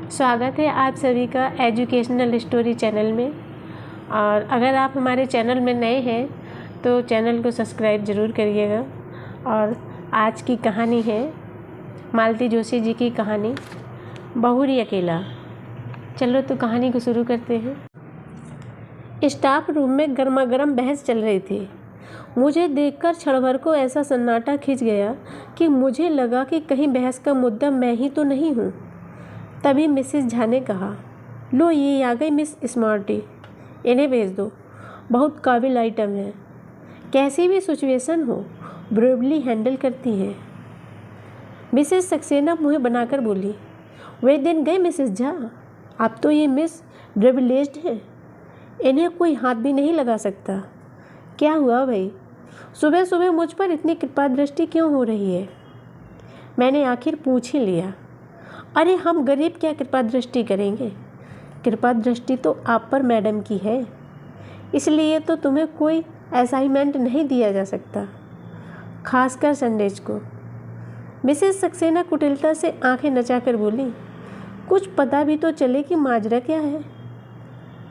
स्वागत है आप सभी का एजुकेशनल स्टोरी चैनल में। और अगर आप हमारे चैनल में नए हैं तो चैनल को सब्सक्राइब ज़रूर करिएगा। और आज की कहानी है मालती जोशी जी की कहानी बहुरी अकेला। चलो तो कहानी को शुरू करते हैं। स्टाफ रूम में गर्मा गर्म बहस चल रही थी। मुझे देखकर क्षण भर को ऐसा सन्नाटा खिंच गया कि मुझे लगा कि कहीं बहस का मुद्दा मैं ही तो नहीं हूँ। तभी मिसेस झा ने कहा, लो ये आ गई मिस स्मार्टी, इन्हें भेज दो, बहुत काबिल आइटम है, कैसी भी सिचुएशन हो ब्रेवली हैंडल करती है। मिसेस सक्सेना मुँह बनाकर बोली, वे दिन गए मिसेस झा, आप तो ये मिस प्रिविलेज्ड हैं, इन्हें कोई हाथ भी नहीं लगा सकता। क्या हुआ भाई, सुबह सुबह मुझ पर इतनी कृपा दृष्टि क्यों हो रही है? मैंने आखिर पूछ ही लिया। अरे हम गरीब क्या कृपा दृष्टि करेंगे, कृपा दृष्टि तो आप पर मैडम की है, इसलिए तो तुम्हें कोई असाइनमेंट नहीं दिया जा सकता, खासकर संडेज को। मिसेस सक्सेना कुटिलता से आंखें नचाकर बोली, कुछ पता भी तो चले कि माजरा क्या है।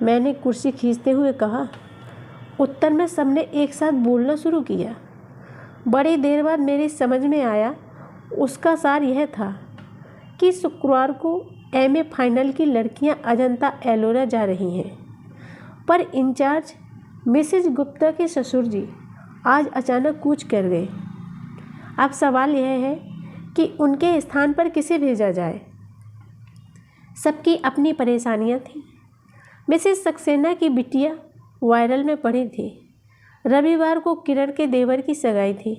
मैंने कुर्सी खींचते हुए कहा। उत्तर में सबने एक साथ बोलना शुरू किया। बड़ी देर बाद मेरी समझ में आया, उसका सार यह था कि शुक्रवार को एमए फाइनल की लड़कियां अजंता एलोरा जा रही हैं, पर इंचार्ज मिसेज गुप्ता के ससुर जी आज अचानक कूच कर गए। अब सवाल यह है कि उनके स्थान पर किसे भेजा जाए। सबकी अपनी परेशानियां थीं। मिसेस सक्सेना की बिटिया वायरल में पड़ी थी। रविवार को किरण के देवर की सगाई थी।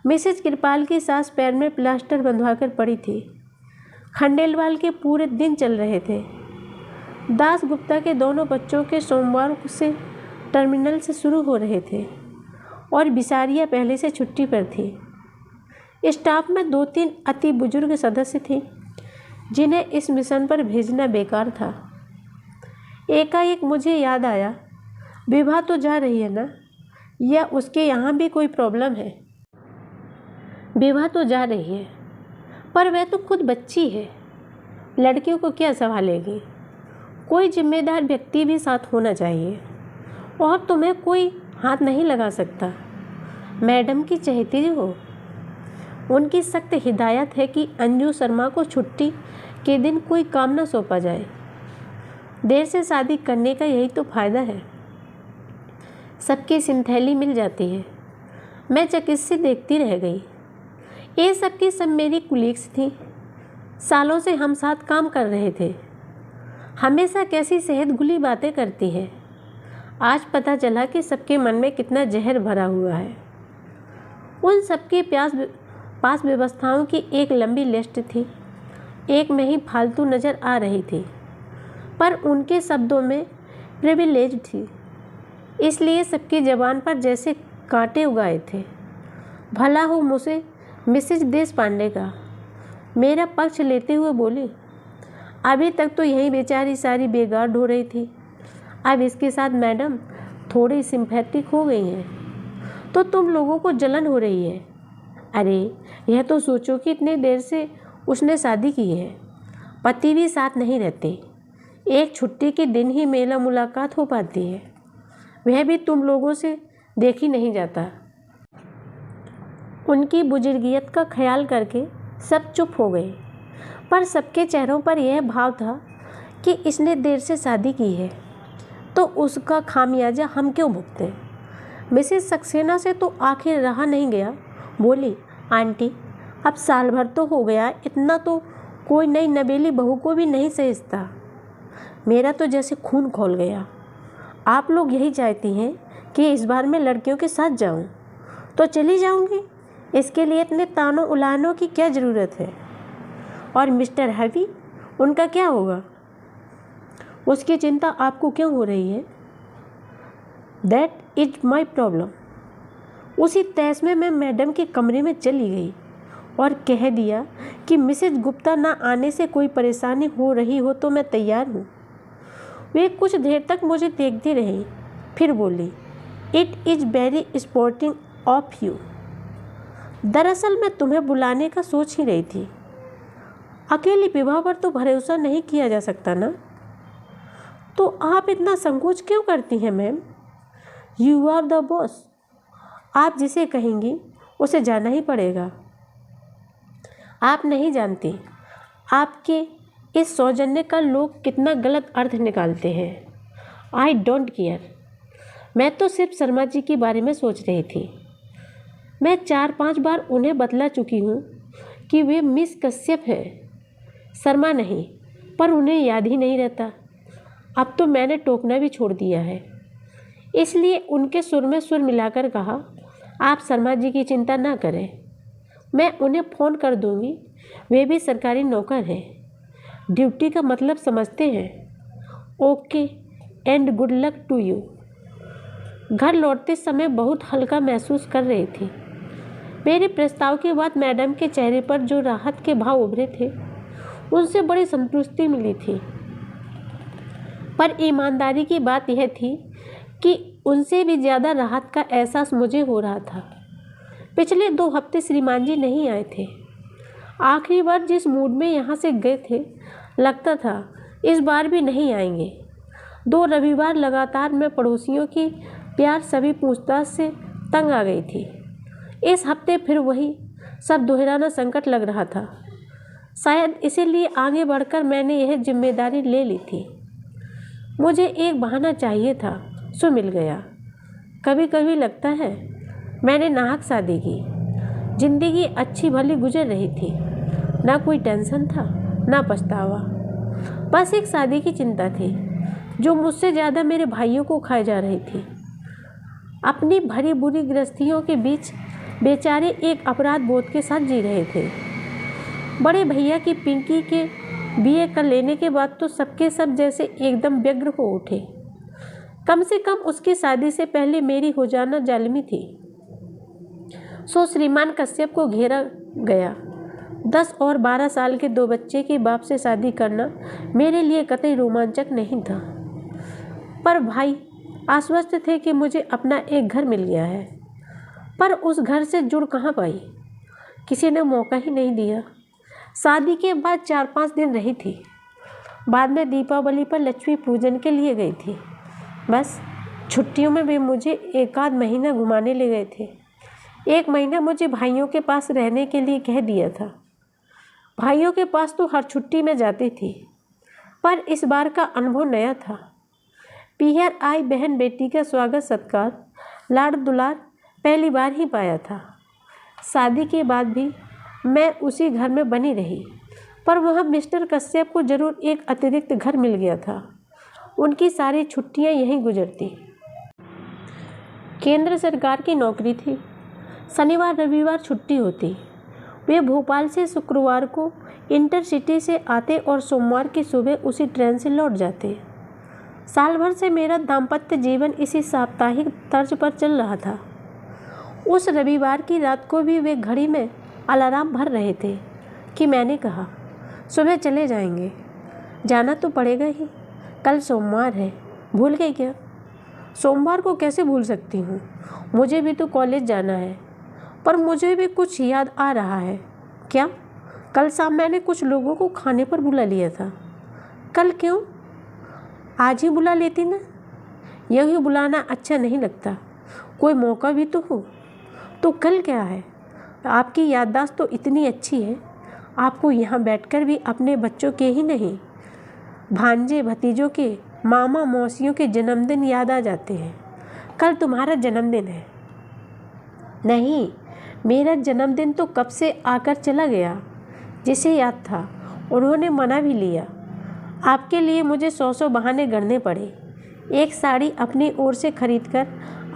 मिसेज कृपाल की सास पैर में प्लास्टर बंधवाकर पड़ी थी। खंडेलवाल के पूरे दिन चल रहे थे। दास गुप्ता के दोनों बच्चों के सोमवार से टर्मिनल से शुरू हो रहे थे और बिसारिया पहले से छुट्टी पर थी। स्टाफ में 2-3 अति बुजुर्ग सदस्य थे जिन्हें इस मिशन पर भेजना बेकार था। एकाएक मुझे याद आया, विभा तो जा रही है ना, या उसके यहाँ भी कोई प्रॉब्लम है? विभा तो जा रही है, पर वह तो खुद बच्ची है, लड़कियों को क्या संभालेगी? कोई जिम्मेदार व्यक्ति भी साथ होना चाहिए, और तुम्हें कोई हाथ नहीं लगा सकता। मैडम की चहेती हो। उनकी सख्त हिदायत है कि अंजू शर्मा को छुट्टी के दिन कोई काम न सौंपा जाए। देर से शादी करने का यही तो फायदा है, सबकी सिंथैली मिल जाती है। मैं चकित सी देखती रह गई। ये सबकी सब मेरी कुलीग्स थी, सालों से हम साथ काम कर रहे थे। हमेशा कैसी सेहत घुली बातें करती है। आज पता चला कि सबके मन में कितना जहर भरा हुआ है। उन सबके पास व्यवस्थाओं की एक लंबी लिस्ट थी। एक में ही फालतू नज़र आ रही थी, पर उनके शब्दों में प्रिविलेज थी, इसलिए सबकी जबान पर जैसे कांटे उगाए थे। भला हो मुझे मिसेज देश पांडे का मेरा पक्ष लेते हुए बोली, अभी तक तो यही बेचारी सारी बेगार हो रही थी, अब इसके साथ मैडम थोड़ी सिंपैथेटिक हो गई हैं तो तुम लोगों को जलन हो रही है। अरे यह तो सोचो कि इतने देर से उसने शादी की है, पति भी साथ नहीं रहते, एक छुट्टी के दिन ही मेला मुलाकात हो पाती है, वह भी तुम लोगों से देखी नहीं जाता। उनकी बुजुर्गियत का ख्याल करके सब चुप हो गए, पर सबके चेहरों पर यह भाव था कि इसने देर से शादी की है तो उसका खामियाजा हम क्यों भुगतें। मिसेस सक्सेना से तो आखिर रहा नहीं गया, बोली, आंटी अब साल भर तो हो गया, इतना तो कोई नई नवेली बहू को भी नहीं सहेजता। मेरा तो जैसे खून खौल गया। आप लोग यही चाहती हैं कि इस बार मैं लड़कियों के साथ जाऊं, तो चली जाऊंगी, इसके लिए इतने तानों उलानों की क्या ज़रूरत है? और मिस्टर हैवी, उनका क्या होगा? उसकी चिंता आपको क्यों हो रही है? That is my problem. उसी तैस में मैं मैडम के कमरे में चली गई और कह दिया कि मिसेज गुप्ता ना आने से कोई परेशानी हो रही हो तो मैं तैयार हूँ। वे कुछ देर तक मुझे देखती रही, फिर बोली, it is very sporting of you. दरअसल मैं तुम्हें बुलाने का सोच ही रही थी। अकेले विवाह पर तो भरोसा नहीं किया जा सकता ना। तो आप इतना संकोच क्यों करती हैं ma'am? You are the boss. आप जिसे कहेंगी उसे जाना ही पड़ेगा। आप नहीं जानती आपके इस सौजन्य का लोग कितना गलत अर्थ निकालते हैं। I don't care. मैं तो सिर्फ शर्मा जी के बारे में सोच रही थी। मैं 4-5 बार उन्हें बतला चुकी हूँ कि वे मिस कश्यप हैं, शर्मा नहीं, पर उन्हें याद ही नहीं रहता। अब तो मैंने टोकना भी छोड़ दिया है। इसलिए उनके सुर में सुर मिलाकर कहा, आप शर्मा जी की चिंता ना करें, मैं उन्हें फ़ोन कर दूंगी। वे भी सरकारी नौकर हैं, ड्यूटी का मतलब समझते हैं। Okay and good luck to you. घर लौटते समय बहुत हल्का महसूस कर रही थी। मेरे प्रस्ताव के बाद मैडम के चेहरे पर जो राहत के भाव उभरे थे, उनसे बड़ी संतुष्टि मिली थी। पर ईमानदारी की बात यह थी कि उनसे भी ज़्यादा राहत का एहसास मुझे हो रहा था। पिछले 2 हफ्ते श्रीमान जी नहीं आए थे। आखिरी बार जिस मूड में यहाँ से गए थे, लगता था इस बार भी नहीं आएंगे। 2 रविवार लगातार मैं पड़ोसियों की प्यार सभी पूछताछ से तंग आ गई थी। इस हफ्ते फिर वही सब दोहराना संकट लग रहा था। शायद इसीलिए आगे बढ़कर मैंने यह जिम्मेदारी ले ली थी। मुझे एक बहाना चाहिए था, सो मिल गया। कभी कभी लगता है मैंने नाहक शादी की। जिंदगी अच्छी भली गुजर रही थी, ना कोई टेंशन था ना पछतावा। बस एक शादी की चिंता थी जो मुझसे ज़्यादा मेरे भाइयों को खाए जा रही थी। अपनी भरी बुरी गृहस्थियों के बीच बेचारे एक अपराध बोध के साथ जी रहे थे। बड़े भैया की पिंकी के बीए कर लेने के बाद तो सबके सब जैसे एकदम व्यग्र हो उठे। कम से कम उसकी शादी से पहले मेरी हो जाना जालिमी थी। सो श्रीमान कश्यप को घेरा गया। 10 और 12 साल के 2 बच्चे के बाप से शादी करना मेरे लिए कतई रोमांचक नहीं था। पर भाई आश्वस्त थे कि मुझे अपना एक घर मिल गया है। पर उस घर से जुड़ कहाँ पाई, किसी ने मौका ही नहीं दिया। शादी के बाद 4-5 दिन रही थी। बाद में दीपावली पर लक्ष्मी पूजन के लिए गई थी। बस छुट्टियों में वे मुझे 1-आध महीना घुमाने ले गए थे। 1 महीना मुझे भाइयों के पास रहने के लिए कह दिया था। भाइयों के पास तो हर छुट्टी में जाती थी, पर इस बार का अनुभव नया था। पीहर आई बहन बेटी का स्वागत सत्कार, लाड़ दुलार पहली बार ही पाया था। शादी के बाद भी मैं उसी घर में बनी रही, पर वहाँ मिस्टर कश्यप को जरूर एक अतिरिक्त घर मिल गया था। उनकी सारी छुट्टियाँ यहीं गुजरती। केंद्र सरकार की नौकरी थी। शनिवार रविवार छुट्टी होती। वे भोपाल से शुक्रवार को इंटरसिटी से आते और सोमवार की सुबह उसी ट्रेन से लौट जाते। साल भर से मेरा दाम्पत्य जीवन इसी साप्ताहिक तर्ज पर चल रहा था। उस रविवार की रात को भी वे घड़ी में अलार्म भर रहे थे कि मैंने कहा, सुबह चले जाएंगे। जाना तो पड़ेगा ही, कल सोमवार है। भूल गई क्या? सोमवार को कैसे भूल सकती हूँ, मुझे भी तो कॉलेज जाना है। पर मुझे भी कुछ याद आ रहा है। क्या? कल शाम मैंने कुछ लोगों को खाने पर बुला लिया था। कल क्यों? आज ही बुला लेती ना। यही बुलाना अच्छा नहीं लगता, कोई मौका भी तो हो। तो कल क्या है? आपकी याददाश्त तो इतनी अच्छी है, आपको यहाँ बैठकर भी अपने बच्चों के ही नहीं, भांजे भतीजों के, मामा मौसियों के जन्मदिन याद आ जाते हैं। कल तुम्हारा जन्मदिन है। नहीं, मेरा जन्मदिन तो कब से आकर चला गया। जिसे याद था उन्होंने मना भी लिया। आपके लिए मुझे 100 बहाने गढ़ने पड़े। एक साड़ी अपनी ओर से खरीदकर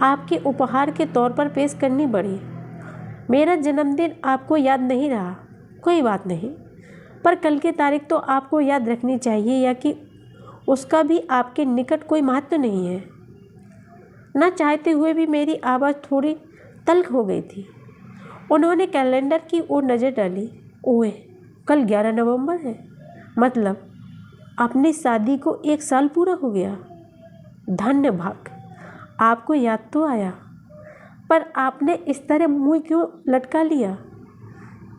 आपके उपहार के तौर पर पेश करनी पड़ी। मेरा जन्मदिन आपको याद नहीं रहा, कोई बात नहीं, पर कल की तारीख तो आपको याद रखनी चाहिए, या कि उसका भी आपके निकट कोई महत्व नहीं है। न चाहते हुए भी मेरी आवाज़ थोड़ी तल्ख हो गई थी। उन्होंने कैलेंडर की ओर नज़र डाली। ओए, कल 11 नवंबर है, मतलब अपनी शादी को 1 साल पूरा हो गया। धन्य भाग, आपको याद तो आया, पर आपने इस तरह मुँह क्यों लटका लिया?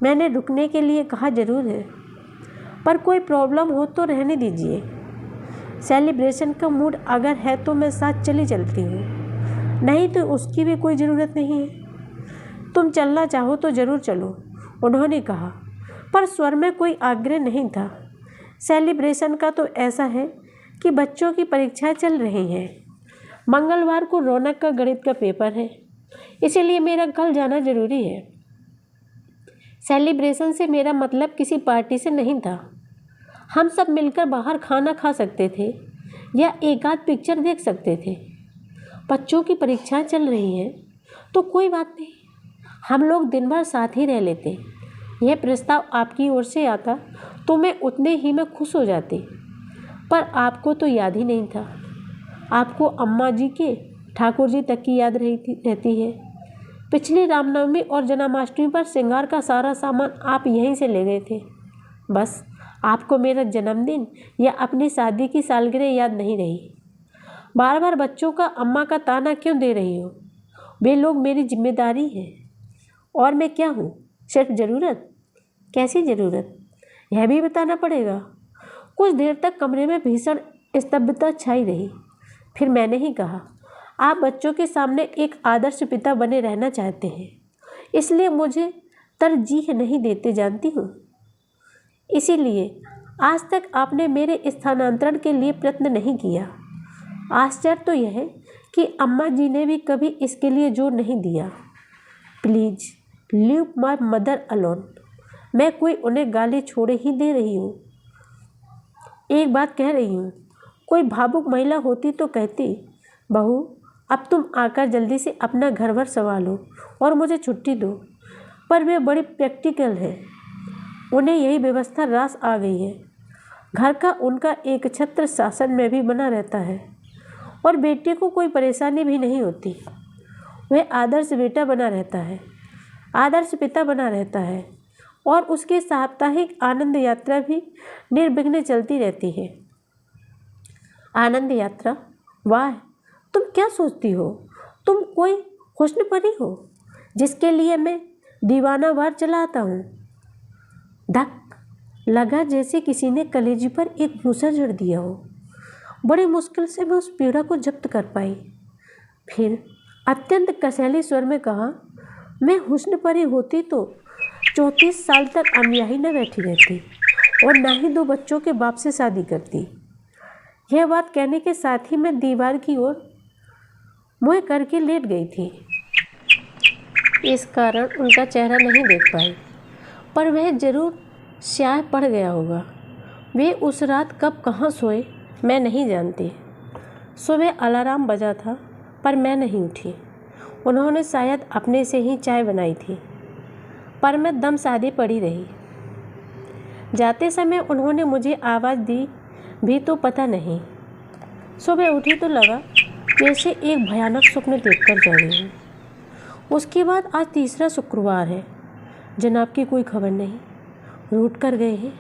मैंने रुकने के लिए कहा जरूर है। पर कोई प्रॉब्लम हो तो रहने दीजिए। सेलिब्रेशन का मूड अगर है तो मैं साथ चली चलती हूँ, नहीं तो उसकी भी कोई ज़रूरत नहीं है। तुम चलना चाहो तो ज़रूर चलो, उन्होंने कहा, पर स्वर में कोई आग्रह नहीं था। सेलिब्रेशन का तो ऐसा है कि बच्चों की परीक्षाएं चल रही हैं। मंगलवार को रौनक का गणित का पेपर है, इसीलिए मेरा कल जाना ज़रूरी है। सेलिब्रेशन से मेरा मतलब किसी पार्टी से नहीं था। हम सब मिलकर बाहर खाना खा सकते थे या एक आध पिक्चर देख सकते थे। बच्चों की परीक्षाएं चल रही हैं तो कोई बात नहीं, हम लोग दिन भर साथ ही रह लेते। यह प्रस्ताव आपकी ओर से आता तो मैं उतने ही में खुश हो जाती, पर आपको तो याद ही नहीं था। आपको अम्मा जी के ठाकुर जी तक की याद रहती है। पिछली रामनवमी और जन्माष्टमी पर श्रृंगार का सारा सामान आप यहीं से ले गए थे। बस आपको मेरा जन्मदिन या अपनी शादी की सालगिरह याद नहीं रही। बार बार बच्चों का अम्मा का ताना क्यों दे रही हो? वे लोग मेरी जिम्मेदारी हैं और मैं क्या हूँ, सिर्फ ज़रूरत? कैसी ज़रूरत, यह भी बताना पड़ेगा। कुछ देर तक कमरे में भीषण स्तब्धता छाई रही। फिर मैंने ही कहा, आप बच्चों के सामने एक आदर्श पिता बने रहना चाहते हैं, इसलिए मुझे तरजीह नहीं देते, जानती हूँ। इसीलिए आज तक आपने मेरे स्थानांतरण के लिए प्रयत्न नहीं किया। आश्चर्य तो यह है कि अम्मा जी ने भी कभी इसके लिए जोर नहीं दिया। Please leave my mother alone. मैं कोई उन्हें गाली छोड़े ही दे रही हूँ। एक बात कह रही हूँ, कोई भावुक महिला होती तो कहती, बहू अब तुम आकर जल्दी से अपना घर भर संभालो और मुझे छुट्टी दो। पर वे बड़ी प्रैक्टिकल है, उन्हें यही व्यवस्था रास आ गई है। घर का उनका एक छत्र शासन में भी बना रहता है और बेटे को कोई परेशानी भी नहीं होती। वह आदर्श बेटा बना रहता है, आदर्श पिता बना रहता है और उसकी साप्ताहिक आनंद यात्रा भी निर्विघ्न चलती रहती है। आनंद यात्रा? वाह, तुम क्या सोचती हो? तुम कोई हुस्न परी हो जिसके लिए मैं दीवाना वार चला आता हूँ? धक लगा जैसे किसी ने कलेजी पर एक भूसा जड़ दिया हो। बड़ी मुश्किल से मैं उस पीड़ा को जब्त कर पाई। फिर अत्यंत कसैली स्वर में कहा, मैं हुस्न परी होती तो 34 साल तक अनब्याही न बैठी रहती और ना ही 2 बच्चों के बाप से शादी करती। यह बात कहने के साथ ही मैं दीवार की ओर मुँह करके लेट गई थी। इस कारण उनका चेहरा नहीं देख पाई, पर वह जरूर स्याह पड़ गया होगा। वे उस रात कब कहाँ सोए मैं नहीं जानती। सुबह अलार्म बजा था पर मैं नहीं उठी। उन्होंने शायद अपने से ही चाय बनाई थी, पर मैं दम साधी पड़ी रही। जाते समय उन्होंने मुझे आवाज़ दी भी तो पता नहीं। सुबह उठी तो लगा जैसे एक भयानक स्वप्न देखकर जा रही हूँ। उसके बाद आज तीसरा शुक्रवार है, जनाब की कोई खबर नहीं। रूठ कर गए हैं,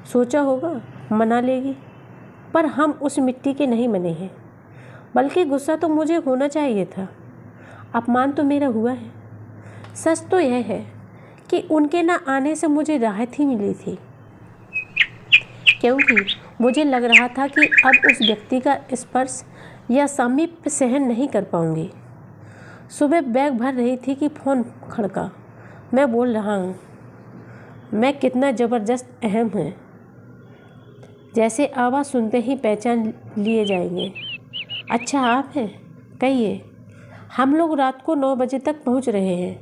सोचा होगा मना लेगी, पर हम उस मिट्टी के नहीं बने हैं। बल्कि गुस्सा तो मुझे होना चाहिए था, अपमान तो मेरा हुआ है। सच तो यह है कि उनके ना आने से मुझे राहत ही मिली थी, क्योंकि मुझे लग रहा था कि अब उस व्यक्ति का स्पर्श या सामीप्य सहन नहीं कर पाऊंगी। सुबह बैग भर रही थी कि फ़ोन खड़का। मैं बोल रहा हूँ, मैं कितना ज़बरदस्त अहम है, जैसे आवाज़ सुनते ही पहचान लिए जाएंगे। अच्छा आप हैं, कहिए। हम लोग रात को 9 बजे तक पहुँच रहे हैं।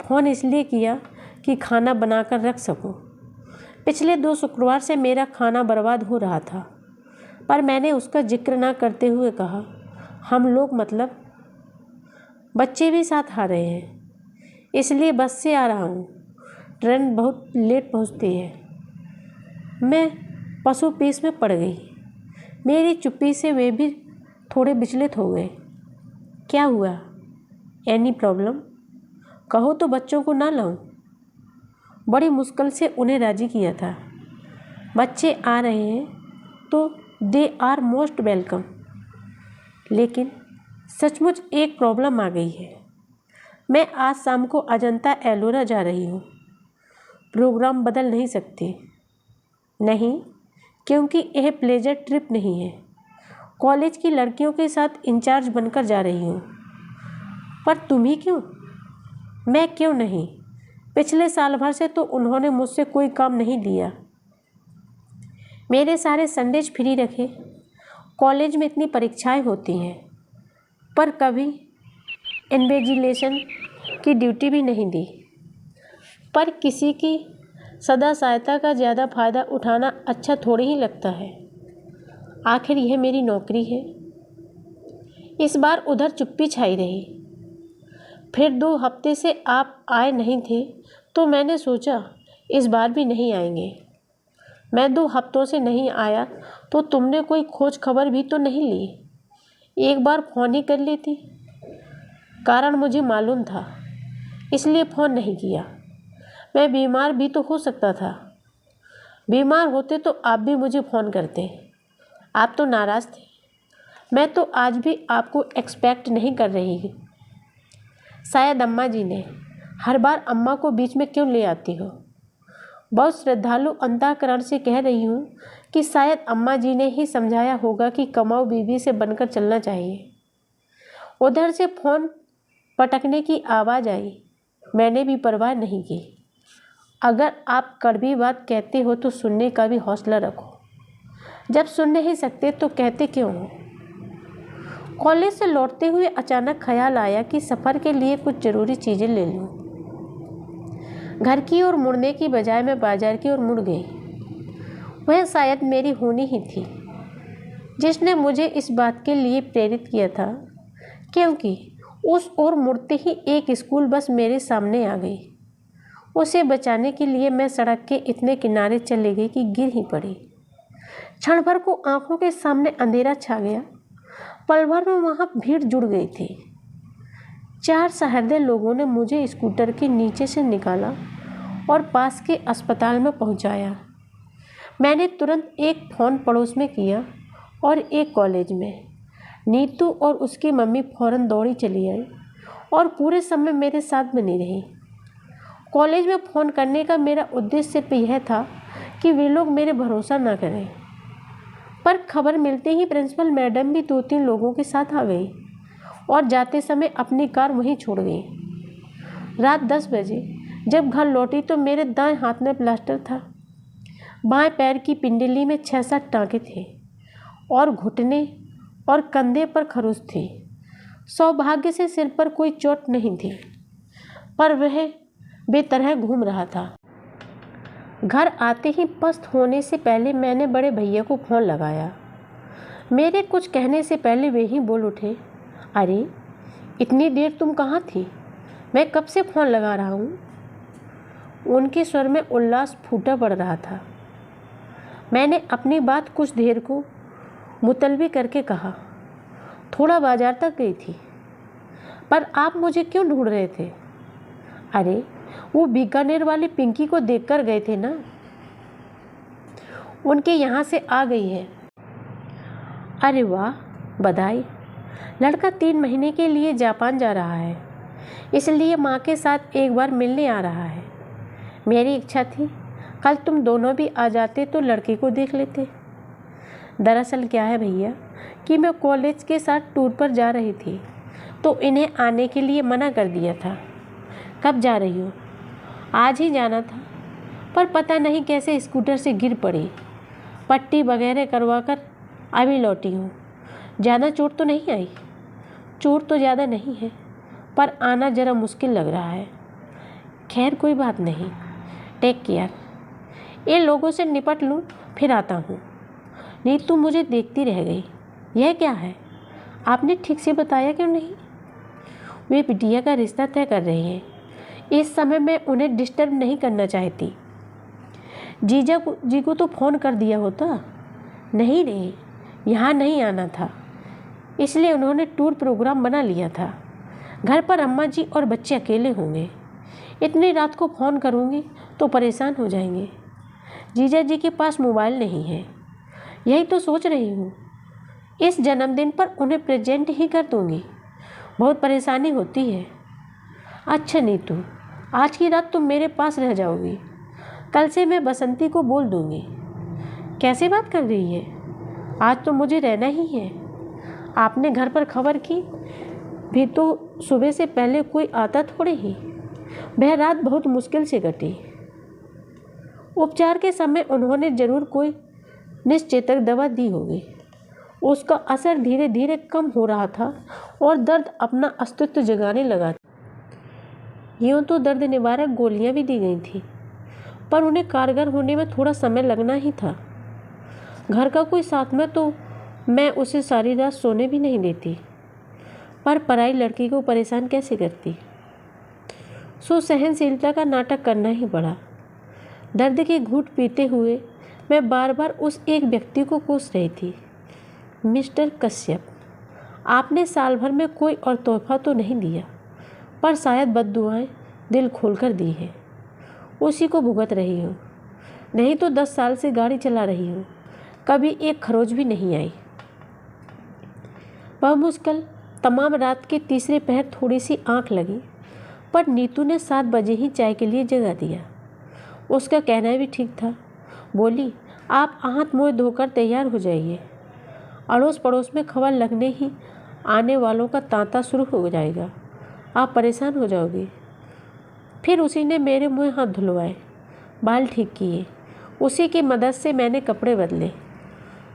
फ़ोन इसलिए किया कि खाना बनाकर रख सकूं। पिछले 2 शुक्रवार से मेरा खाना बर्बाद हो रहा था, पर मैंने उसका जिक्र ना करते हुए कहा, हम लोग मतलब बच्चे भी साथ आ रहे हैं, इसलिए बस से आ रहा हूँ। ट्रेन बहुत लेट पहुँचती है। मैं पशु पीस में पड़ गई। मेरी चुप्पी से वे भी थोड़े विचलित हो गए। क्या हुआ? Any problem? कहो तो बच्चों को ना लाऊं। बड़ी मुश्किल से उन्हें राजी किया था। बच्चे आ रहे हैं तो दे आर मोस्ट वेलकम। लेकिन सचमुच एक प्रॉब्लम आ गई है। मैं आज शाम को अजंता एलोरा जा रही हूँ। प्रोग्राम बदल नहीं सकती। नहीं, क्योंकि यह प्लेजर ट्रिप नहीं है। कॉलेज की लड़कियों के साथ इंचार्ज बनकर जा रही हूँ। पर तुम ही क्यों? मैं क्यों नहीं? पिछले साल भर से तो उन्होंने मुझसे कोई काम नहीं लिया। मेरे सारे संडेज फ्री रखे। कॉलेज में इतनी परीक्षाएं होती हैं, पर कभी इन्विजिलेशन की ड्यूटी भी नहीं दी। पर किसी की सदा सहायता का ज़्यादा फ़ायदा उठाना अच्छा थोड़ी ही लगता है। आखिर यह मेरी नौकरी है। इस बार उधर चुप्पी छाई रही। फिर 2 हफ्ते से आप आए नहीं थे, तो मैंने सोचा इस बार भी नहीं आएंगे। मैं 2 हफ्तों से नहीं आया तो तुमने कोई खोज खबर भी तो नहीं ली। एक बार फ़ोन ही कर लेती। कारण मुझे मालूम था, इसलिए फ़ोन नहीं किया। मैं बीमार भी तो हो सकता था। बीमार होते तो आप भी मुझे फ़ोन करते। आप तो नाराज़ थे। मैं तो आज भी आपको एक्सपेक्ट नहीं कर रही। शायद अम्मा जी ने। हर बार अम्मा को बीच में क्यों ले आती हो? बहुत श्रद्धालु अंतःकरण से कह रही हूँ कि शायद अम्मा जी ने ही समझाया होगा कि कमाऊ बीवी से बनकर चलना चाहिए। उधर से फ़ोन पटकने की आवाज़ आई। मैंने भी परवाह नहीं की। अगर आप कड़वी बात कहते हो तो सुनने का भी हौसला रखो। जब सुन नहीं सकते तो कहते क्यों हो? कॉलेज से लौटते हुए अचानक ख्याल आया कि सफ़र के लिए कुछ ज़रूरी चीज़ें ले लूँ। घर की ओर मुड़ने की बजाय मैं बाजार की ओर मुड़ गई। वह शायद मेरी होनी ही थी जिसने मुझे इस बात के लिए प्रेरित किया था, क्योंकि उस ओर मुड़ते ही एक स्कूल बस मेरे सामने आ गई। उसे बचाने के लिए मैं सड़क के इतने किनारे चली गई कि गिर ही पड़ी। क्षण भर को आंखों के सामने अंधेरा छा गया। पल भर में वहाँ भीड़ जुड़ गई थी। 4 सहृदय लोगों ने मुझे स्कूटर के नीचे से निकाला और पास के अस्पताल में पहुँचाया। मैंने तुरंत एक फ़ोन पड़ोस में किया और एक कॉलेज में। नीतू और उसकी मम्मी फ़ौरन दौड़ी चली आई और पूरे समय मेरे साथ बनी रही। कॉलेज में फ़ोन करने का मेरा उद्देश्य सिर्फ यह था कि वे लोग मेरे भरोसा ना करें। पर खबर मिलते ही प्रिंसिपल मैडम भी 2-3 लोगों के साथ आ गई और जाते समय अपनी कार वहीं छोड़ गई। रात 10 बजे जब घर लौटी तो मेरे दाएं हाथ में प्लास्टर था। बाएं पैर की पिंडली में 6-7 टाँके थे और घुटने और कंधे पर खरोंच थी। सौभाग्य से सिर पर कोई चोट नहीं थी, पर वह बेतरह घूम रहा था। घर आते ही पस्त होने से पहले मैंने बड़े भैया को फ़ोन लगाया। मेरे कुछ कहने से पहले वे ही बोल उठे, अरे इतनी देर तुम कहाँ थी? मैं कब से फ़ोन लगा रहा हूँ। उनके स्वर में उल्लास फूटा पड़ रहा था। मैंने अपनी बात कुछ देर को मुलतवी करके कहा, थोड़ा बाजार तक गई थी। पर आप मुझे क्यों ढूंढ रहे थे? अरे वो बीकानेर वाली पिंकी को देखकर गए थे ना, उनके यहाँ से आ गई है। अरे वाह, बधाई। लड़का 3 महीने के लिए जापान जा रहा है, इसलिए माँ के साथ एक बार मिलने आ रहा है। मेरी इच्छा थी कल तुम दोनों भी आ जाते तो लड़के को देख लेते। दरअसल क्या है भैया कि मैं कॉलेज के साथ टूर पर जा रही थी, तो इन्हें आने के लिए मना कर दिया था। कब जा रही हो? आज ही जाना था, पर पता नहीं कैसे स्कूटर से गिर पड़ी। पट्टी वगैरह करवाकर अभी लौटी हूँ। ज़्यादा चोट तो नहीं आई? चोट तो ज़्यादा नहीं है, पर आना ज़रा मुश्किल लग रहा है। खैर कोई बात नहीं, टेक केयर। इन लोगों से निपट लूँ फिर आता हूँ। नीतू मुझे देखती रह गई। यह क्या है? आपने ठीक से बताया क्यों नहीं? वे बिटिया का रिश्ता तय कर रही हैं। इस समय मैं उन्हें डिस्टर्ब नहीं करना चाहती। जीजा जी को तो फ़ोन कर दिया होता। नहीं रे, यहाँ नहीं आना था, इसलिए उन्होंने टूर प्रोग्राम बना लिया था। घर पर अम्मा जी और बच्चे अकेले होंगे। इतनी रात को फ़ोन करूँगी तो परेशान हो जाएंगे। जीजा जी के पास मोबाइल नहीं है। यही तो सोच रही हूँ, इस जन्मदिन पर उन्हें प्रेजेंट ही कर दूँगी। बहुत परेशानी होती है। अच्छा नीतू, आज की रात तुम मेरे पास रह जाओगी। कल से मैं बसंती को बोल दूँगी। कैसे बात कर रही है? आज तो मुझे रहना ही है। आपने घर पर खबर की भी तो सुबह से पहले कोई आता थोड़े ही। वह रात बहुत मुश्किल से कटी। उपचार के समय उन्होंने जरूर कोई निश्चेतक दवा दी होगी। उसका असर धीरे धीरे कम हो रहा था और दर्द अपना अस्तित्व जगाने लगा। यूँ तो दर्द निवारक गोलियां भी दी गई थी, पर उन्हें कारगर होने में थोड़ा समय लगना ही था। घर का कोई साथ में तो मैं उसे सारी रात सोने भी नहीं देती, पर पराई लड़की को परेशान कैसे करती। सो सहनशीलता का नाटक करना ही पड़ा। दर्द के घूंट पीते हुए मैं बार बार उस एक व्यक्ति को कोस रही थी। मिस्टर कश्यप, आपने साल भर में कोई और तोहफा तो नहीं दिया, पर शायद बद्दुआएं दिल खोलकर दी है। उसी को भुगत रही हो। नहीं तो 10 साल से गाड़ी चला रही हो, कभी एक खरोच भी नहीं आई। मुश्किल तमाम रात के तीसरे पहर थोड़ी सी आंख लगी, पर नीतू ने 7 बजे ही चाय के लिए जगा दिया। उसका कहना भी ठीक था। बोली, आप हाथ मुँह धोकर तैयार हो जाइए। अड़ोस पड़ोस में खबर लगने ही आने वालों का तांता शुरू हो जाएगा। आप परेशान हो जाओगे। फिर उसी ने मेरे मुँह हाथ धुलवाए, बाल ठीक किए। उसी की मदद से मैंने कपड़े बदले।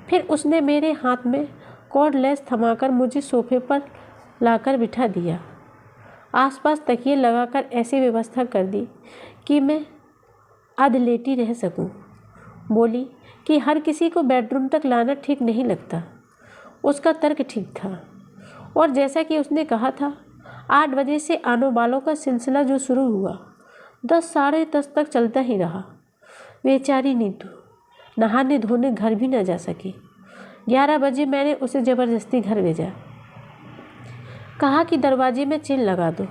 फिर उसने मेरे हाथ में कॉर्डलेस थमाकर मुझे सोफे पर लाकर बिठा दिया। आसपास तकिए लगाकर ऐसी व्यवस्था कर दी कि मैं अधलेटी रह सकूं। बोली कि हर किसी को बेडरूम तक लाना ठीक नहीं लगता। उसका तर्क ठीक था, और जैसा कि उसने कहा था, 8 बजे से आने वालों का सिलसिला जो शुरू हुआ 10 साढ़े 10 तक चलता ही रहा। बेचारी नीतू नहाने धोने घर भी न जा सकी। 11 बजे मैंने उसे ज़बरदस्ती घर भेजा। कहा कि दरवाजे में चिल लगा दो,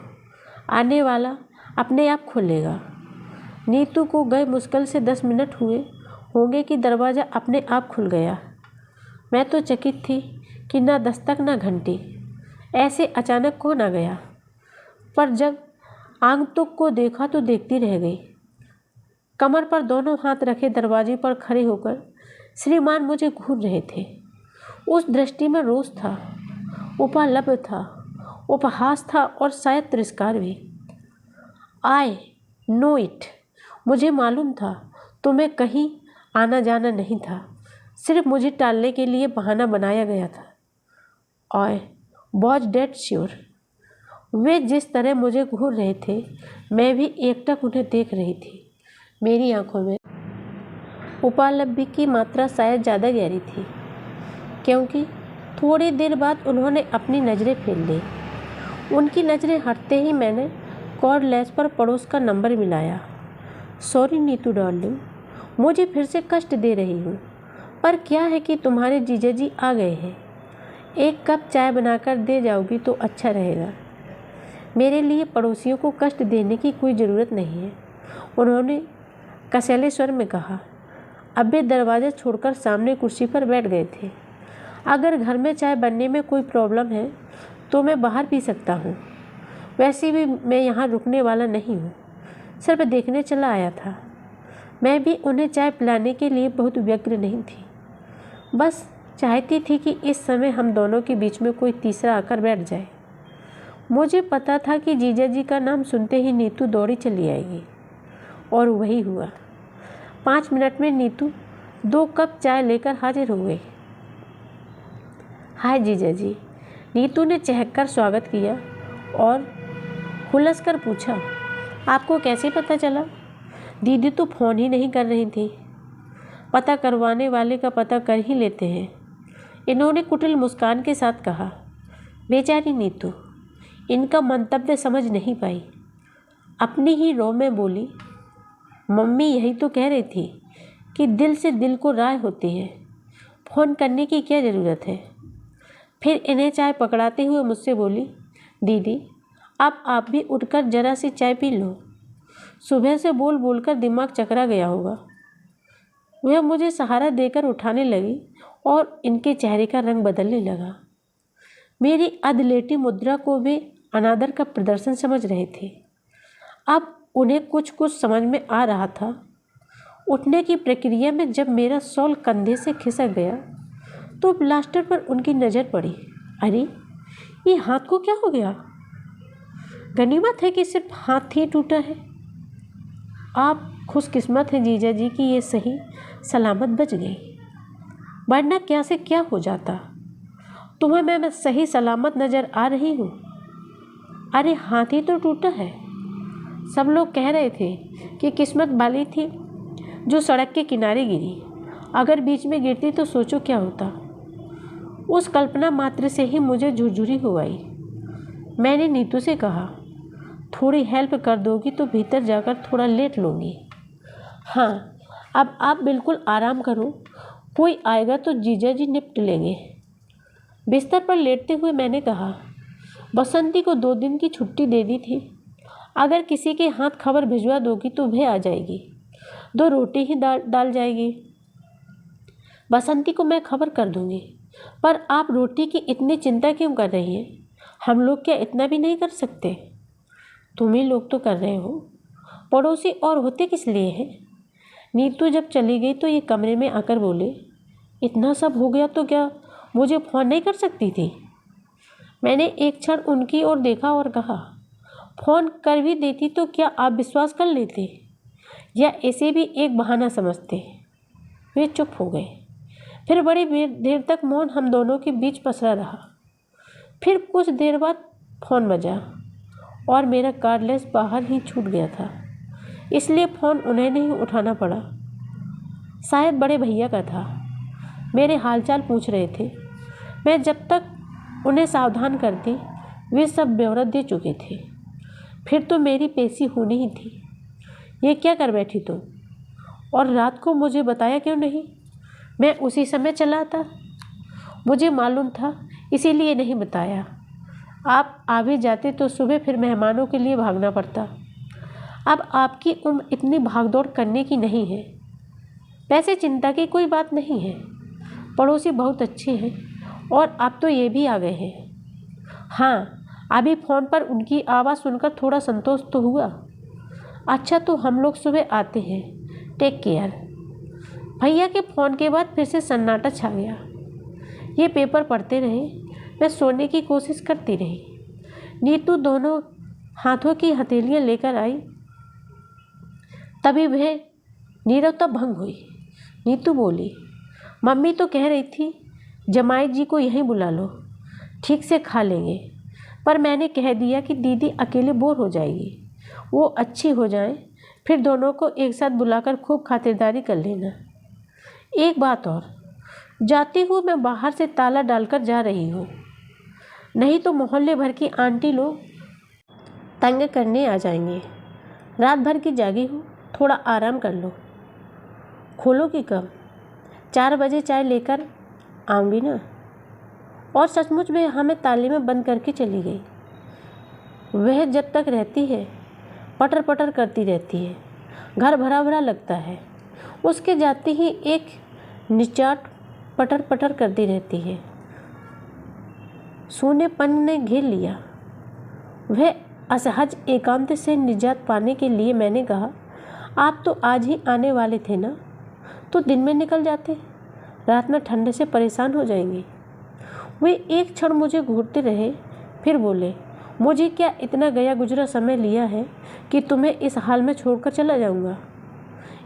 आने वाला अपने आप खोलेगा। नीतू को गए मुश्किल से 10 मिनट हुए होंगे कि दरवाज़ा अपने आप खुल गया। मैं तो चकित थी कि ना दस्तक ना घंटी, ऐसे अचानक कौन आ गया। पर जब आगंतुक को देखा तो देखती रह गई। कमर पर दोनों हाथ रखे दरवाजे पर खड़े होकर श्रीमान मुझे घूर रहे थे। उस दृष्टि में रोष था, उपलब्ध था, उपहास था और शायद तिरस्कार भी। आई नो इट, मुझे मालूम था तुम्हें कहीं आना जाना नहीं था, सिर्फ मुझे टालने के लिए बहाना बनाया गया था। I was dead sure. वे जिस तरह मुझे घूर रहे थे, मैं भी एकटक उन्हें देख रही थी। मेरी आंखों में उपलब्धि की मात्रा शायद ज़्यादा गहरी थी, क्योंकि थोड़ी देर बाद उन्होंने अपनी नज़रें फेर ली। उनकी नज़रें हटते ही मैंने कॉर्डलेस पर पड़ोस का नंबर मिलाया। सॉरी नीतू डार्लिंग, मुझे फिर से कष्ट दे रही हूँ, पर क्या है कि तुम्हारे जीजा जी आ गए हैं। एक कप चाय बनाकर दे जाओगी तो अच्छा रहेगा। मेरे लिए पड़ोसियों को कष्ट देने की कोई ज़रूरत नहीं है, उन्होंने कसैले स्वर में कहा। अब वे दरवाज़ा छोड़कर सामने कुर्सी पर बैठ गए थे। अगर घर में चाय बनने में कोई प्रॉब्लम है तो मैं बाहर पी सकता हूँ। वैसे भी मैं यहाँ रुकने वाला नहीं हूँ, सिर्फ देखने चला आया था। मैं भी उन्हें चाय पिलाने के लिए बहुत व्यग्र नहीं थी, बस चाहती थी कि इस समय हम दोनों के बीच में कोई तीसरा आकर बैठ जाए। मुझे पता था कि जीजा जी का नाम सुनते ही नीतू दौड़ी चली आएगी, और वही हुआ। 5 मिनट में नीतू 2 कप चाय लेकर हाजिर हो गई। हाय जीजा जी, नीतू ने चहककर स्वागत किया और हुलस कर पूछा, आपको कैसे पता चला? दीदी तो फ़ोन ही नहीं कर रही थी। पता करवाने वाले का पता कर ही लेते हैं, इन्होंने कुटिल मुस्कान के साथ कहा। बेचारी नीतू इनका मंतव्य समझ नहीं पाई। अपनी ही रो में बोली, मम्मी यही तो कह रही थी कि दिल से दिल को राय होती है, फ़ोन करने की क्या ज़रूरत है। फिर इन्हें चाय पकड़ाते हुए मुझसे बोली, दीदी अब आप भी उठकर जरा सी चाय पी लो, सुबह से बोल बोलकर दिमाग चकरा गया होगा। वह मुझे सहारा देकर उठाने लगी और इनके चेहरे का रंग बदलने लगा। मेरी अधलेटी मुद्रा को वे अनादर का प्रदर्शन समझ रहे थे। अब उन्हें कुछ कुछ समझ में आ रहा था। उठने की प्रक्रिया में जब मेरा शॉल कंधे से खिसक गया तो ब्लास्टर पर उनकी नज़र पड़ी। अरे ये हाथ को क्या हो गया? गनीमत है कि सिर्फ हाथ ही टूटा है। आप खुशकिस्मत हैं जीजा जी कि ये सही सलामत बच गई, वरना क्या से क्या हो जाता। तुम्हें मैं सही सलामत नज़र आ रही हूँ। अरे हाथ ही तो टूटा है। सब लोग कह रहे थे कि किस्मत वाली थी जो सड़क के किनारे गिरी, अगर बीच में गिरती तो सोचो क्या होता। उस कल्पना मात्र से ही मुझे झुरझुरी हो आई। मैंने नीतू से कहा, थोड़ी हेल्प कर दोगी तो भीतर जाकर थोड़ा लेट लूँगी। हाँ, अब आप बिल्कुल आराम करो, कोई आएगा तो जीजा जी निपट लेंगे। बिस्तर पर लेटते हुए मैंने कहा, बसंती को 2 दिन की छुट्टी दे दी थी। अगर किसी के हाथ खबर भिजवा दोगी तो वह आ जाएगी, 2 रोटी ही डाल जाएगी। बसंती को मैं खबर कर दूंगी। पर आप रोटी की इतनी चिंता क्यों कर रही हैं? हम लोग क्या इतना भी नहीं कर सकते? तुम ही लोग तो कर रहे हो, पड़ोसी और होते किस लिए हैं? नीतू जब चली गई तो ये कमरे में आकर बोले, इतना सब हो गया तो क्या मुझे फ़ोन नहीं कर सकती थी? मैंने एक क्षण उनकी ओर देखा और कहा, फ़ोन कर भी देती तो क्या आप विश्वास कर लेते या ऐसे भी एक बहाना समझते? वे चुप हो गए। फिर बड़ी देर तक मौन हम दोनों के बीच पसरा रहा। फिर कुछ देर बाद फ़ोन बजा और मेरा कार्डलेस बाहर ही छूट गया था, इसलिए फ़ोन उन्हें नहीं उठाना पड़ा। शायद बड़े भैया का था, मेरे हालचाल पूछ रहे थे। मैं जब तक उन्हें सावधान करती वे सब ब्यौरा दे चुके थे। फिर तो मेरी पेशी होनी ही थी। ये क्या कर बैठी तुम? और रात को मुझे बताया क्यों नहीं? मैं उसी समय चला था। मुझे मालूम था, इसीलिए नहीं बताया। आप आ भी जाते तो सुबह फिर मेहमानों के लिए भागना पड़ता। अब आपकी उम्र इतनी भागदौड़ करने की नहीं है। वैसे चिंता की कोई बात नहीं है, पड़ोसी बहुत अच्छे हैं और अब तो ये भी आ गए हैं। हाँ, अभी फ़ोन पर उनकी आवाज़ सुनकर थोड़ा संतोष तो हुआ। अच्छा, तो हम लोग सुबह आते हैं, टेक केयर। भैया के फ़ोन के बाद फिर से सन्नाटा छा गया। ये पेपर पढ़ते रहे, मैं सोने की कोशिश करती रही। नीतू दोनों हाथों की हथेलियाँ लेकर आई, तभी वह नीरवता भंग हुई। नीतू बोली, मम्मी तो कह रही थी जमाई जी को यहीं बुला लो, ठीक से खा लेंगे। पर मैंने कह दिया कि दीदी अकेले बोर हो जाएगी, वो अच्छी हो जाए फिर दोनों को एक साथ बुलाकर खूब खातिरदारी कर लेना। एक बात और, जाती हूँ मैं बाहर से ताला डालकर जा रही हूँ, नहीं तो मोहल्ले भर की आंटी लोग तंग करने आ जाएंगे। रात भर की जागी हूँ, थोड़ा आराम कर लो। खोलोगी कब? 4 बजे चाय लेकर आऊँगी ना। और सचमुच में हमें ताले में बंद करके चली गई। वह जब तक रहती है पटर पटर करती रहती है, घर भरा भरा लगता है। उसके जाते ही एक निचाट पटर पटर करती रहती है। सोनेपन ने घेर लिया। वह असहज एकांत से निजात पाने के लिए मैंने कहा, आप तो आज ही आने वाले थे ना, तो दिन में निकल जाते, रात में ठंडे से परेशान हो जाएंगे। वे एक क्षण मुझे घूरते रहे, फिर बोले, मुझे क्या इतना गया गुजरा समय लिया है कि तुम्हें इस हाल में छोड़कर चला जाऊंगा।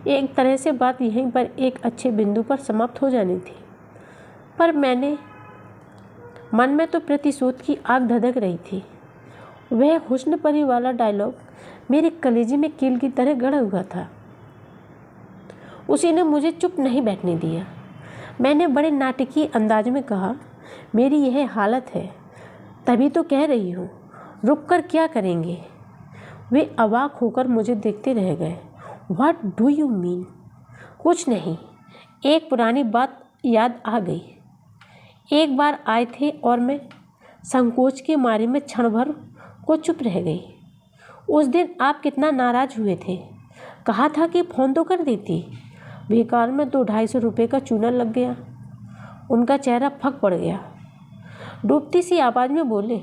एक तरह से बात यहीं पर एक अच्छे बिंदु पर समाप्त हो जानी थी, पर मैंने मन में तो प्रतिशोध की आग धधक रही थी। वह हुस्न परी वाला डायलॉग मेरे कलेजे में कील की तरह गड़ा हुआ था। उसी ने मुझे चुप नहीं बैठने दिया। मैंने बड़े नाटकीय अंदाज में कहा, मेरी यह हालत है, तभी तो कह रही हूँ, रुक कर क्या करेंगे? वे अवाक होकर मुझे देखते रह गए। What do you mean? कुछ नहीं, एक पुरानी बात याद आ गई। एक बार आए थे और मैं संकोच के मारे में क्षण भर को चुप रह गई। उस दिन आप कितना नाराज़ हुए थे, कहा था कि फ़ोन तो कर देती। बेकार में तो 250 रुपये का चूना लग गया। उनका चेहरा फक पड़ गया। डूबती सी आवाज़ में बोले,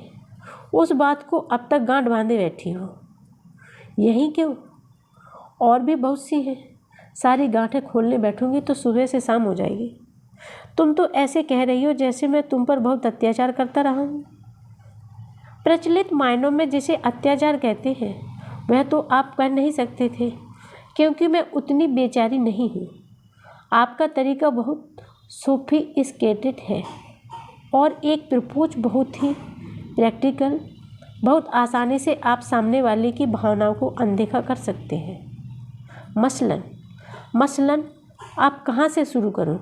उस बात को अब तक गांठ बांधे बैठी हो। यही क्यों, और भी बहुत सी है, सारी गांठें खोलने बैठूंगी तो सुबह से शाम हो जाएगी। तुम तो ऐसे कह रही हो जैसे मैं तुम पर बहुत अत्याचार करता रहा हूँ। प्रचलित मायनों में जिसे अत्याचार कहते हैं वह तो आप कर नहीं सकते थे, क्योंकि मैं उतनी बेचारी नहीं हूँ। आपका तरीका बहुत सोफिस्टिकेटेड है और एक प्रपोज बहुत ही प्रैक्टिकल। बहुत आसानी से आप सामने वाले की भावनाओं को अनदेखा कर सकते हैं। मसलन आप कहाँ से शुरू करूँ?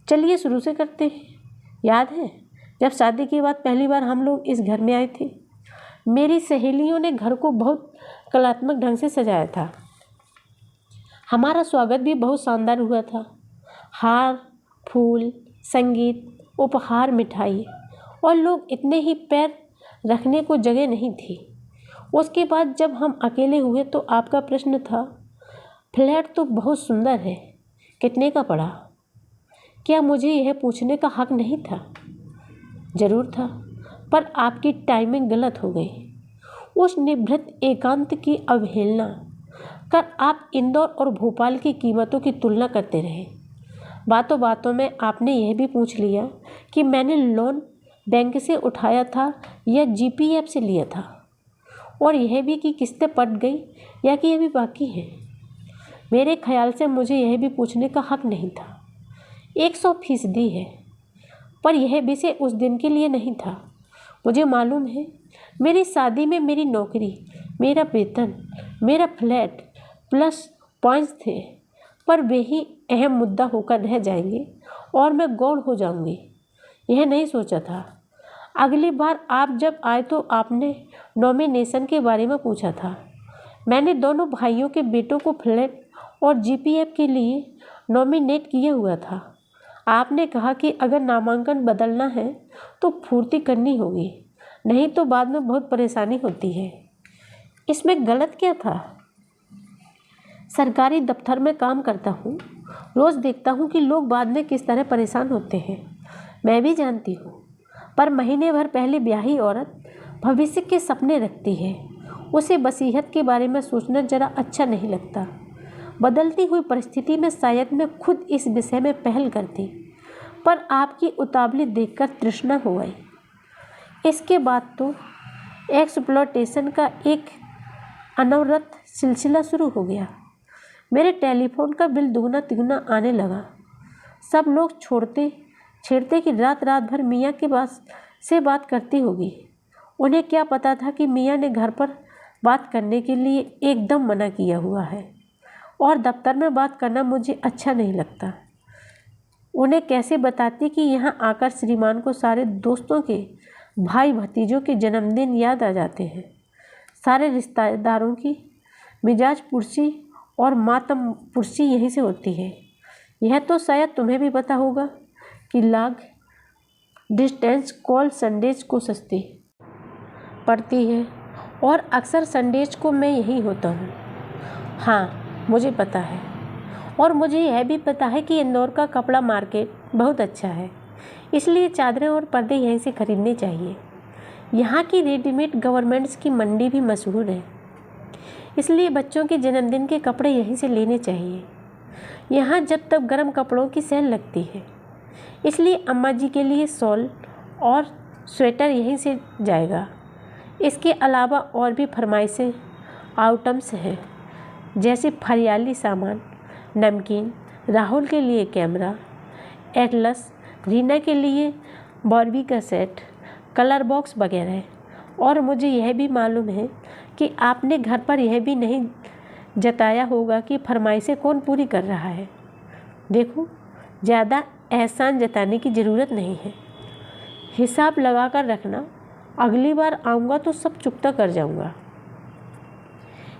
चलिए शुरू से करते हैं। याद है जब शादी के बाद पहली बार हम लोग इस घर में आए थे? मेरी सहेलियों ने घर को बहुत कलात्मक ढंग से सजाया था। हमारा स्वागत भी बहुत शानदार हुआ था। हार, फूल, संगीत, उपहार, मिठाई, और लोग इतने ही पैर रखने को जगह नहीं थी। उसके बाद जब हम अकेले हुए तो आपका प्रश्न था, फ्लैट तो बहुत सुंदर है, कितने का पड़ा? क्या मुझे यह पूछने का हक नहीं था? जरूर था, पर आपकी टाइमिंग गलत हो गई। उस निभृत एकांत की अवहेलना कर आप इंदौर और भोपाल की कीमतों की तुलना करते रहे। बातों बातों में आपने यह भी पूछ लिया कि मैंने लोन बैंक से उठाया था या जीपीएफ से लिया था, और यह भी कि किस्तें पट गई या कि अभी बाकी है। मेरे ख्याल से मुझे यह भी पूछने का हक नहीं था। 100% है, पर यह विषय उस दिन के लिए नहीं था। मुझे मालूम है मेरी शादी में मेरी नौकरी, मेरा वेतन, मेरा फ्लैट प्लस पॉइंट्स थे, पर वे ही अहम मुद्दा होकर रह जाएंगे और मैं गौर हो जाऊंगी। यह नहीं सोचा था। अगली बार आप जब आए तो आपने नॉमिनेशन के बारे में पूछा था। मैंने दोनों भाइयों के बेटों को फ्लैट और जीपीएफ के लिए नॉमिनेट किया हुआ था। आपने कहा कि अगर नामांकन बदलना है तो फुर्ती करनी होगी, नहीं तो बाद में बहुत परेशानी होती है। इसमें गलत क्या था? सरकारी दफ्तर में काम करता हूँ, रोज़ देखता हूँ कि लोग बाद में किस तरह परेशान होते हैं। मैं भी जानती हूँ, पर महीने भर पहले ब्याही औरत भविष्य के सपने रखती है। उसे वसीयत के बारे में सोचना ज़रा अच्छा नहीं लगता। बदलती हुई परिस्थिति में शायद मैं खुद इस विषय में पहल करती, पर आपकी उतावली देखकर तृष्णा हो गई। इसके बाद तो एक्सप्लॉयटेशन का एक अनवरत सिलसिला शुरू हो गया। मेरे टेलीफोन का बिल दुगना तिगुना आने लगा। सब लोग छेड़ते कि रात भर मियाँ के पास से बात करती होगी। उन्हें क्या पता था कि मियाँ ने घर पर बात करने के लिए एकदम मना किया हुआ है, और दफ्तर में बात करना मुझे अच्छा नहीं लगता। उन्हें कैसे बताती कि यहाँ आकर श्रीमान को सारे दोस्तों के भाई भतीजों के जन्मदिन याद आ जाते हैं। सारे रिश्तेदारों की मिजाज पुरसी और मातम पुरसी यहीं से होती है। यह तो शायद तुम्हें भी पता होगा कि लॉन्ग डिस्टेंस कॉल संडेज को सस्ती पड़ती है, और अक्सर संडेज को मैं यहीं होता हूँ। हाँ, मुझे पता है, और मुझे यह भी पता है कि इंदौर का कपड़ा मार्केट बहुत अच्छा है, इसलिए चादरें और पर्दे यहीं से खरीदने चाहिए। यहाँ की रेडीमेड गवर्नमेंट्स की मंडी भी मशहूर है, इसलिए बच्चों के जन्मदिन के कपड़े यहीं से लेने चाहिए। यहाँ जब तक गर्म कपड़ों की सेल लगती है, इसलिए अम्मा जी के लिए शॉल और स्वेटर यहीं से जाएगा। इसके अलावा और भी फरमाइशें आइटम्स हैं, जैसे फरियाली सामान, नमकीन, राहुल के लिए कैमरा, एटलस, रीना के लिए बॉर्बी का सेट, कलर बॉक्स वगैरह। और मुझे यह भी मालूम है कि आपने घर पर यह भी नहीं जताया होगा कि फरमाइशें कौन पूरी कर रहा है। देखो, ज़्यादा एहसान जताने की ज़रूरत नहीं है। हिसाब लगा कर रखना, अगली बार आऊँगा तो सब चुकता कर जाऊँगा।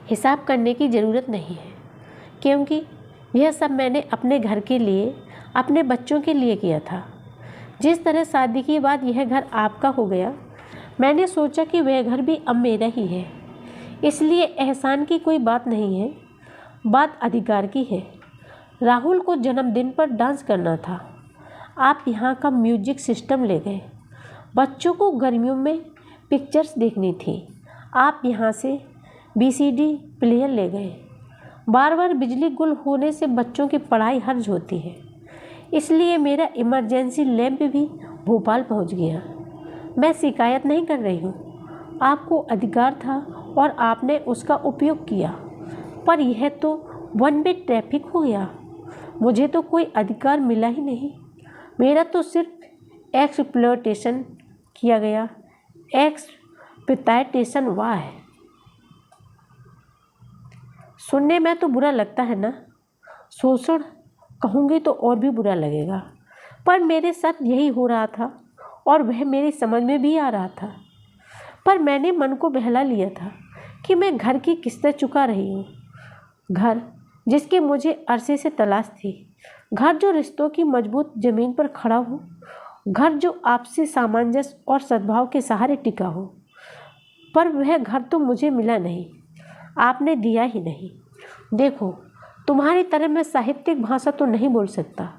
हिसाब करने की ज़रूरत नहीं है, क्योंकि यह सब मैंने अपने घर के लिए, अपने बच्चों के लिए किया था। जिस तरह शादी के बाद यह घर आपका हो गया, मैंने सोचा कि वह घर भी अब मेरा ही है। इसलिए एहसान की कोई बात नहीं है, बात अधिकार की है। राहुल को जन्मदिन पर डांस करना था, आप यहाँ का म्यूजिक सिस्टम ले गए। बच्चों को गर्मियों में पिक्चर्स देखनी थी, आप यहाँ से VCD प्लेयर ले गए। बार बार बिजली गुल होने से बच्चों की पढ़ाई हर्ज होती है, इसलिए मेरा इमरजेंसी लैंप भी भोपाल पहुंच गया। मैं शिकायत नहीं कर रही हूँ, आपको अधिकार था और आपने उसका उपयोग किया, पर यह तो वन वे ट्रैफिक हो गया। मुझे तो कोई अधिकार मिला ही नहीं, मेरा तो सिर्फ एक्सप्लॉयटेशन किया गया। एक्सप्लॉयटेशन वाह है, सुनने में तो बुरा लगता है ना, शोषण कहूँगी तो और भी बुरा लगेगा, पर मेरे साथ यही हो रहा था और वह मेरी समझ में भी आ रहा था। पर मैंने मन को बहला लिया था कि मैं घर की किस्तें चुका रही हूँ, घर जिसकी मुझे अरसे से तलाश थी, घर जो रिश्तों की मजबूत ज़मीन पर खड़ा हो, घर जो आपसी सामंजस्य और सद्भाव के सहारे टिका हो। पर वह घर तो मुझे मिला नहीं, आपने दिया ही नहीं। देखो, तुम्हारी तरह मैं साहित्यिक भाषा तो नहीं बोल सकता,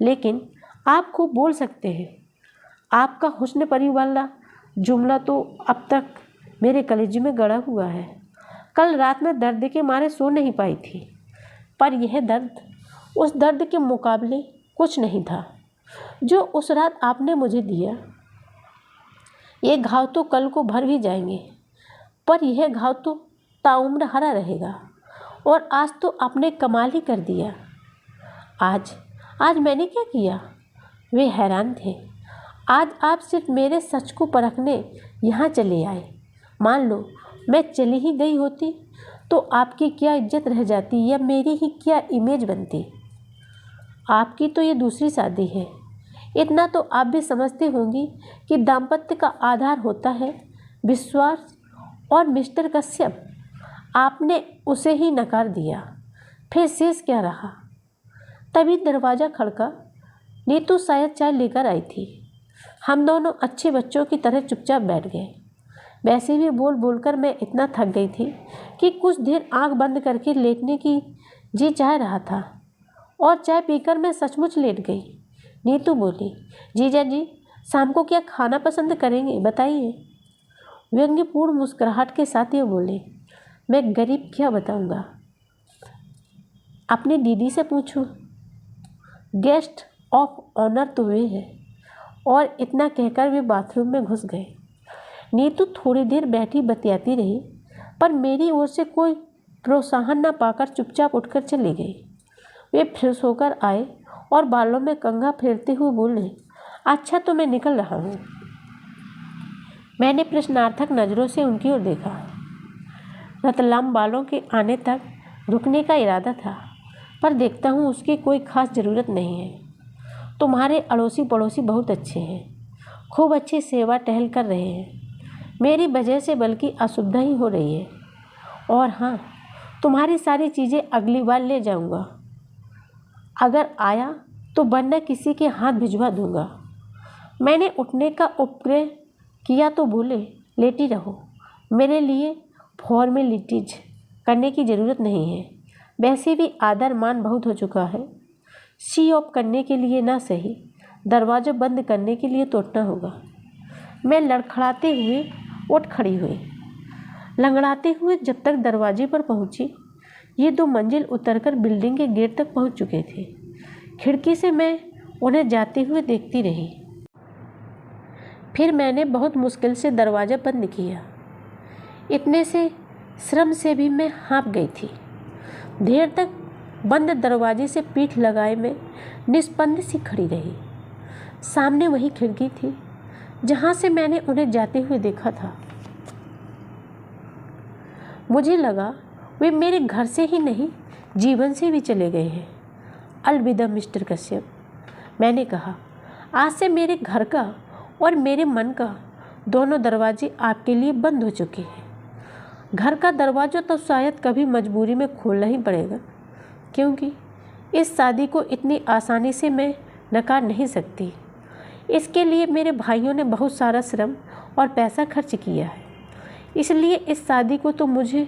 लेकिन आप खूब बोल सकते हैं। आपका हुस्न परी वाला जुमला तो अब तक मेरे कलेजे में गड़ा हुआ है। कल रात में दर्द के मारे सो नहीं पाई थी, पर यह दर्द उस दर्द के मुकाबले कुछ नहीं था जो उस रात आपने मुझे दिया। ये घाव तो कल को भर भी जाएंगे, पर यह घाव तो ताउम्र हरा रहेगा। और आज तो आपने कमाल ही कर दिया। आज मैंने क्या किया? वे हैरान थे। आज आप सिर्फ मेरे सच को परखने यहाँ चले आए। मान लो मैं चली ही गई होती तो आपकी क्या इज्जत रह जाती या मेरी ही क्या इमेज बनती। आपकी तो ये दूसरी शादी है, इतना तो आप भी समझती होंगी कि दाम्पत्य का आधार होता है विश्वास। और मिस्टर कश्यप, आपने उसे ही नकार दिया, फिर शेष क्या रहा? तभी दरवाज़ा खड़का। नीतू शायद चाय लेकर आई थी। हम दोनों अच्छे बच्चों की तरह चुपचाप बैठ गए। वैसे भी बोल बोलकर मैं इतना थक गई थी कि कुछ देर आंख बंद करके लेटने की जी चाह रहा था, और चाय पीकर मैं सचमुच लेट गई। नीतू बोली, जीजा जी शाम को क्या खाना पसंद करेंगे, बताइए। व्यंग्यपूर्ण मुस्कुराहट के साथ ये बोले, मैं गरीब क्या बताऊंगा, अपनी दीदी से पूछूं। गेस्ट ऑफ ऑनर तो वे हैं। और इतना कहकर वे बाथरूम में घुस गए। नीतू थोड़ी देर बैठी बतियाती रही, पर मेरी ओर से कोई प्रोत्साहन न पाकर चुपचाप उठकर चली गई। वे फ्रेश होकर आए और बालों में कंघा फेरते हुए बोले, अच्छा तो मैं निकल रहा हूँ। मैंने प्रश्नार्थक नज़रों से उनकी ओर देखा। रतलाम बालों के आने तक रुकने का इरादा था, पर देखता हूँ उसकी कोई खास ज़रूरत नहीं है। तुम्हारे अड़ोसी पड़ोसी बहुत अच्छे हैं, खूब अच्छी सेवा टहल कर रहे हैं, मेरी वजह से बल्कि असुविधा ही हो रही है। और हाँ, तुम्हारी सारी चीज़ें अगली बार ले जाऊँगा, अगर आया तो वरना किसी के हाथ भिजवा दूँगा। मैंने उठने का उपग्रह किया तो बोले, लेटी रहो, मेरे लिए फॉर्मेलिटीज करने की ज़रूरत नहीं है, वैसे भी आदर मान बहुत हो चुका है। सी ऑफ करने के लिए ना सही, दरवाज़ा बंद करने के लिए तो उठना होगा। मैं लड़खड़ाते हुए उठ खड़ी हुई। लंगड़ाते हुए जब तक दरवाजे पर पहुंची, ये 2 मंजिल उतरकर बिल्डिंग के गेट तक पहुंच चुके थे। खिड़की से मैं उन्हें जाते हुए देखती रही। फिर मैंने बहुत मुश्किल से दरवाज़ा बंद किया। इतने से श्रम से भी मैं हाँफ गई थी। देर तक बंद दरवाजे से पीठ लगाए मैं निस्पंद सी खड़ी रही। सामने वही खिड़की थी जहाँ से मैंने उन्हें जाते हुए देखा था। मुझे लगा वे मेरे घर से ही नहीं, जीवन से भी चले गए हैं। अलविदा मिस्टर कश्यप, मैंने कहा। आज से मेरे घर का और मेरे मन का दोनों दरवाजे आपके लिए बंद हो चुके हैं। घर का दरवाज़ा तो शायद कभी मजबूरी में खोलना ही पड़ेगा, क्योंकि इस शादी को इतनी आसानी से मैं नकार नहीं सकती। इसके लिए मेरे भाइयों ने बहुत सारा श्रम और पैसा खर्च किया है, इसलिए इस शादी को तो मुझे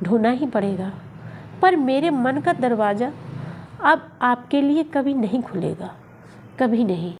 ढूंढना ही पड़ेगा। पर मेरे मन का दरवाज़ा अब आपके लिए कभी नहीं खुलेगा, कभी नहीं।